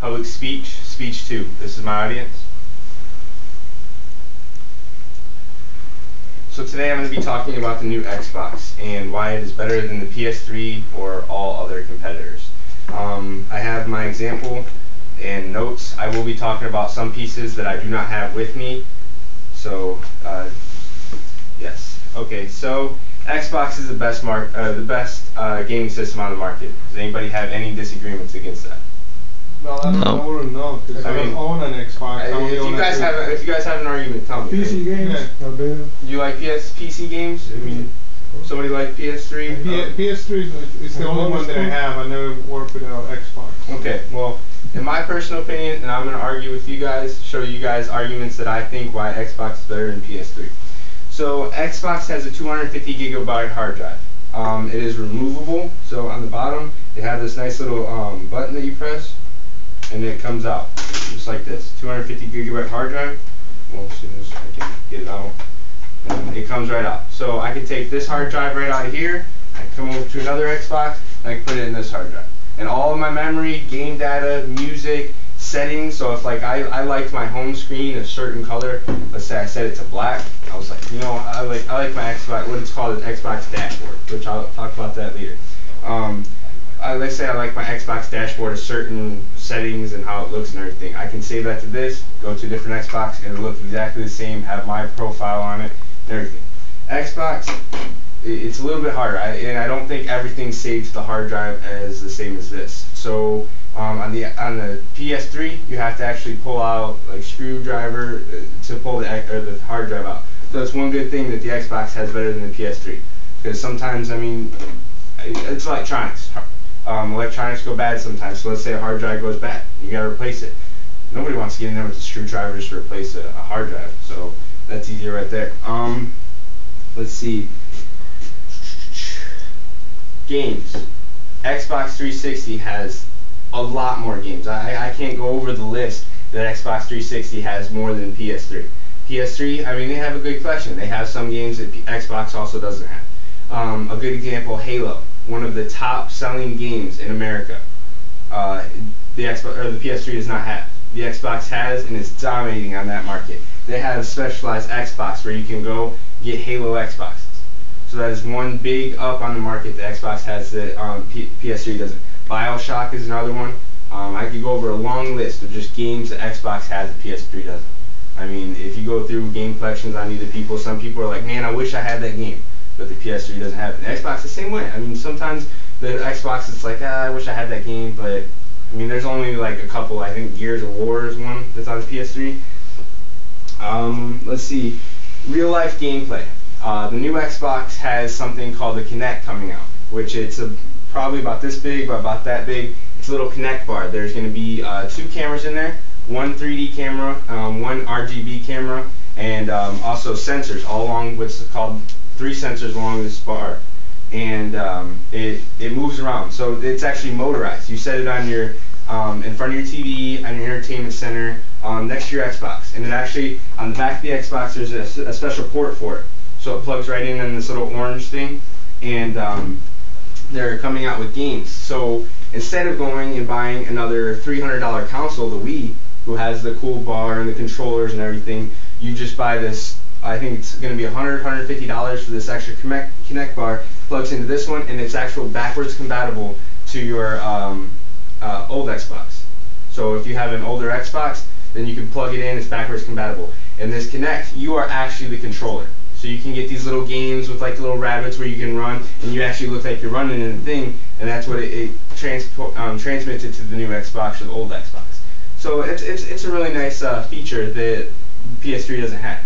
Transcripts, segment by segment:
public speech, speech 2. This is my audience. So today I'm going to be talking about the new Xbox and why it is better than the PS3 or all other competitors. I have my example and notes. I will be talking about some pieces that I do not have with me. So, yes. Okay, so Xbox is the best gaming system on the market. Does anybody have any disagreements against that? Well, I wouldn't know because I don't own an Xbox. If you guys have an argument, tell me. PC games. Yeah. You like PC games? I mean, somebody like PS3? PS3 is the only one that I have. I never worked without Xbox. Okay, well, in my personal opinion, and I'm going to argue with you guys, show you guys arguments that I think why Xbox is better than PS3. So Xbox has a 250 gigabyte hard drive. It is removable. So on the bottom, they have this nice little button that you press, and it comes out just like this. 250 gigabyte hard drive. Well, as soon as I can get it out, and it comes right out. So I can take this hard drive right out of here. I can come over to another Xbox, and I can put it in this hard drive. And all of my memory, game data, music, settings. So if like I liked my home screen a certain color, let's say I set it to black, I was like, you know, I like my Xbox, what it's called an Xbox dashboard, which I'll talk about that later. Let's say I like my Xbox dashboard a certain settings and how it looks and everything. I can save that to this, go to a different Xbox, and it'll look exactly the same, have my profile on it, and everything. Xbox, it's a little bit harder, and I don't think everything saved to the hard drive as the same as this. So on the PS3, you have to actually pull out like screwdriver to pull the hard drive out. So that's one good thing that the Xbox has better than the PS3, because sometimes, I mean, it's electronics. Electronics go bad sometimes. So let's say a hard drive goes bad, you gotta replace it. Nobody wants to get in there with the screwdrivers to replace a hard drive. So that's easier right there. Let's see. Games. Xbox 360 has a lot more games. I can't go over the list that Xbox 360 has more than PS3. PS3, I mean, they have a good collection. They have some games that Xbox also doesn't have. A good example, Halo, one of the top selling games in America. The PS3 does not have. The Xbox has, and it's dominating on that market. They have a specialized Xbox where you can go get Halo Xboxes. So that is one big up on the market that Xbox has that PS3 doesn't. BioShock is another one. I could go over a long list of just games that Xbox has that PS3 doesn't. I mean, if you go through game collections on either people, some people are like, man, I wish I had that game, but the PS3 doesn't have it. The Xbox the same way. I mean, sometimes the Xbox is like, I wish I had that game, but I mean, there's only like a couple. I think Gears of War is one that's on the PS3. Let's see, real life gameplay. The new Xbox has something called the Kinect coming out, which it's probably about this big, but about that big. It's a little Kinect bar. There's going to be 2 cameras in there, one 3D camera, one RGB camera, and also sensors all along what's called 3 sensors along this bar. And it moves around, so it's actually motorized. You set it on your in front of your TV on your entertainment center next to your Xbox, and it actually on the back of the Xbox there's a special port for it, so it plugs right in this little orange thing, and they're coming out with games. So instead of going and buying another $300 console, the Wii, who has the cool bar and the controllers and everything, you just buy this. I think it's going to be $100, $150 for this extra Kinect bar. Plugs into this one, and it's actual backwards compatible to your old Xbox. So if you have an older Xbox, then you can plug it in. It's backwards compatible. And this Kinect, you are actually the controller. So you can get these little games with like little rabbits where you can run, and you actually look like you're running in the thing, and that's what it transmits it to the new Xbox or the old Xbox. So it's a really nice feature that PS3 doesn't have.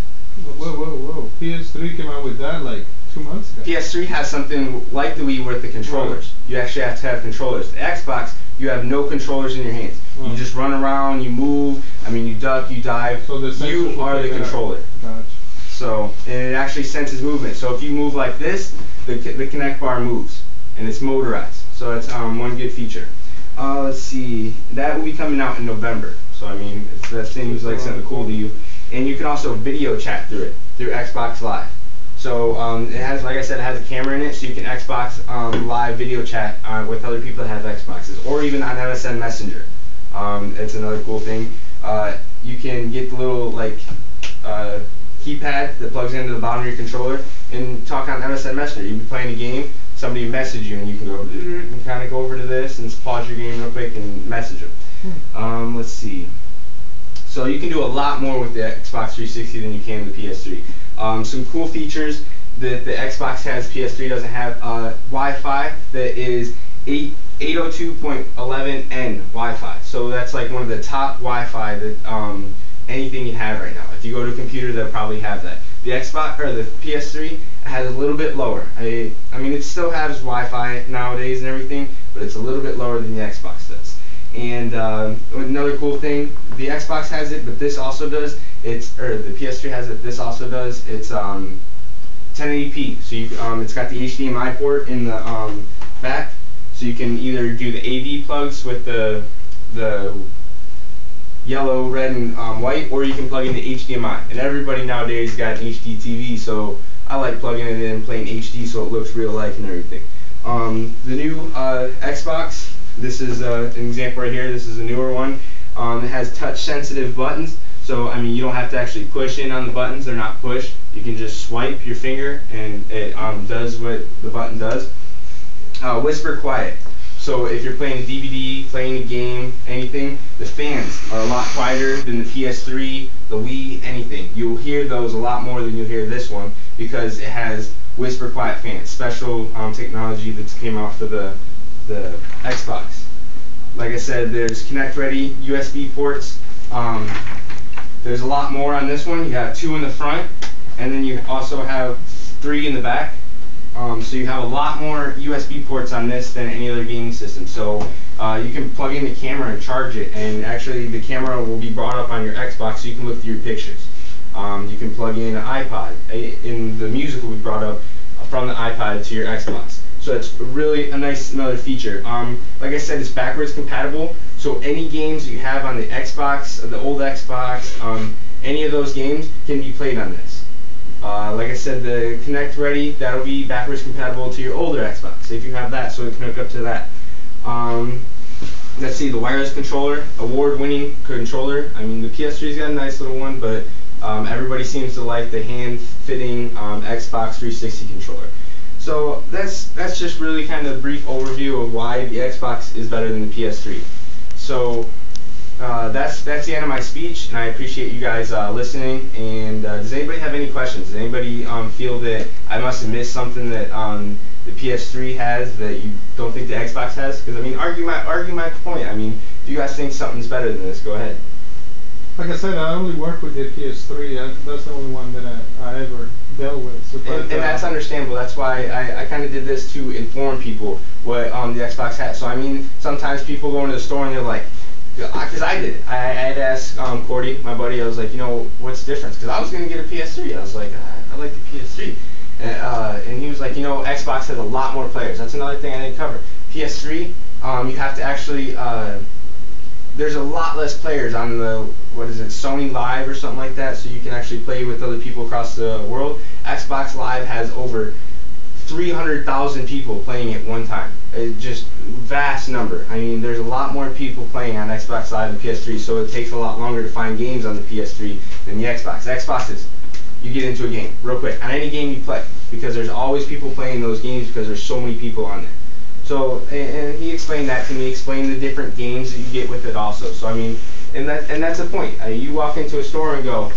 Whoa. PS3 came out with that like 2 months ago. PS3 has something like the Wii with the controllers. You actually have to have controllers. The Xbox, you have no controllers in your hands. You just run around, you move, I mean, you duck, you dive. So you are the controller. Gotcha. So, and it actually senses movement. So if you move like this, the Kinect bar moves, and it's motorized. So that's one good feature. Let's see, that will be coming out in November. So I mean, that seems like something cool to you. And you can also video chat through it, through Xbox Live. So it has, like I said, it has a camera in it, so you can Xbox Live video chat with other people that have Xboxes, or even on MSN Messenger. It's another cool thing. You can get the little keypad that plugs into the bottom of your controller and talk on MSN Messenger. You'd be playing a game, somebody message you, and you can go and kind of go over to this and pause your game real quick and message them. Let's see. So you can do a lot more with the Xbox 360 than you can with the PS3. Some cool features that the Xbox has, PS3 doesn't have. Wi-Fi that is 802.11n Wi-Fi. So that's like one of the top Wi-Fi that anything you have right now. If you go to a computer, they'll probably have that. The Xbox or the PS3 has a little bit lower. I mean, it still has Wi-Fi nowadays and everything, but it's a little bit lower than the Xbox does. And another cool thing, the Xbox has it, but this also does. The PS3 has it. This also does. It's 1080p. So it's got the HDMI port in the back, so you can either do the AV plugs with the yellow, red, and white, or you can plug in the HDMI. And everybody nowadays got an HD TV, so I like plugging it in and playing HD so it looks real life and everything. The new Xbox, this is an example right here. This is a newer one. It has touch-sensitive buttons, so I mean you don't have to actually push in on the buttons. They're not pushed. You can just swipe your finger and it does what the button does. Whisper quiet. So if you're playing a DVD, playing a game, anything, the fans are a lot quieter than the PS3, the Wii, anything. You'll hear those a lot more than you'll hear this one because it has whisper quiet fans, special technology that came out for the Xbox. Like I said, there's Connect Ready USB ports. There's a lot more on this one. You have 2 in the front, and then you also have 3 in the back. So you have a lot more USB ports on this than any other gaming system. So you can plug in the camera and charge it, and actually the camera will be brought up on your Xbox so you can look through your pictures. You can plug in an iPod, and the music will be brought up from the iPod to your Xbox. So it's really another feature. Like I said, it's backwards compatible, so any games you have on the Xbox, the old Xbox, any of those games can be played on this. Like I said, the Connect Ready, that'll be backwards compatible to your older Xbox, if you have that, so it can hook up to that. Let's see, the wireless controller, award-winning controller. I mean, the PS3's got a nice little one, but everybody seems to like the hand-fitting Xbox 360 controller. So that's just really kind of a brief overview of why the Xbox is better than the PS3. So that's the end of my speech, and I appreciate you guys listening. And does anybody have any questions? Does anybody feel that I must have missed something that the PS3 has that you don't think the Xbox has? Because I mean, argue my point. I mean, if you guys think something's better than this, go ahead. Like I said, I only work with the PS3. That's the only one that I ever dealt with. So and that's understandable. That's why I kind of did this to inform people what the Xbox has. So I mean, sometimes people go into the store and they're like, because I did it. I had asked Cordy, my buddy, I was like, you know, what's the difference? Because I was going to get a PS3. I was like, I like the PS3. And he was like, you know, Xbox has a lot more players. That's another thing I didn't cover. PS3, you have to actually, there's a lot less players on the, Sony Live or something like that, so you can actually play with other people across the world. Xbox Live has over 300,000 people playing at one time. It's just vast number. I mean, there's a lot more people playing on Xbox Live than PS3, so it takes a lot longer to find games on the PS3 than the Xbox. Xbox is, you get into a game real quick on any game you play, because there's always people playing those games because there's so many people on there. So, and he explained that to me, explained the different games that you get with it also. So I mean, and that's the point. You walk into a store and go,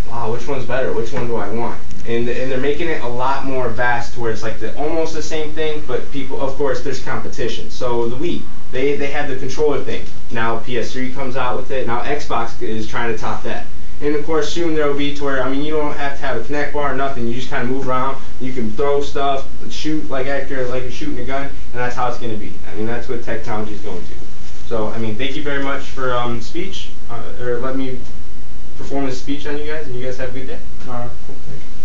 wow, which one's better? Which one do I want? And they're making it a lot more vast to where it's like almost the same thing, but people, of course, there's competition. So the Wii, they have the controller thing. Now PS3 comes out with it. Now Xbox is trying to top that. And of course, soon there will be to where, I mean, you don't have to have a Kinect bar or nothing. You just kind of move around. You can throw stuff, shoot like you're shooting a gun, and that's how it's going to be. I mean, that's what technology is going to. So, I mean, thank you very much for speech, or let me perform this speech on you guys, and you guys have a good day. All right, cool, thank you.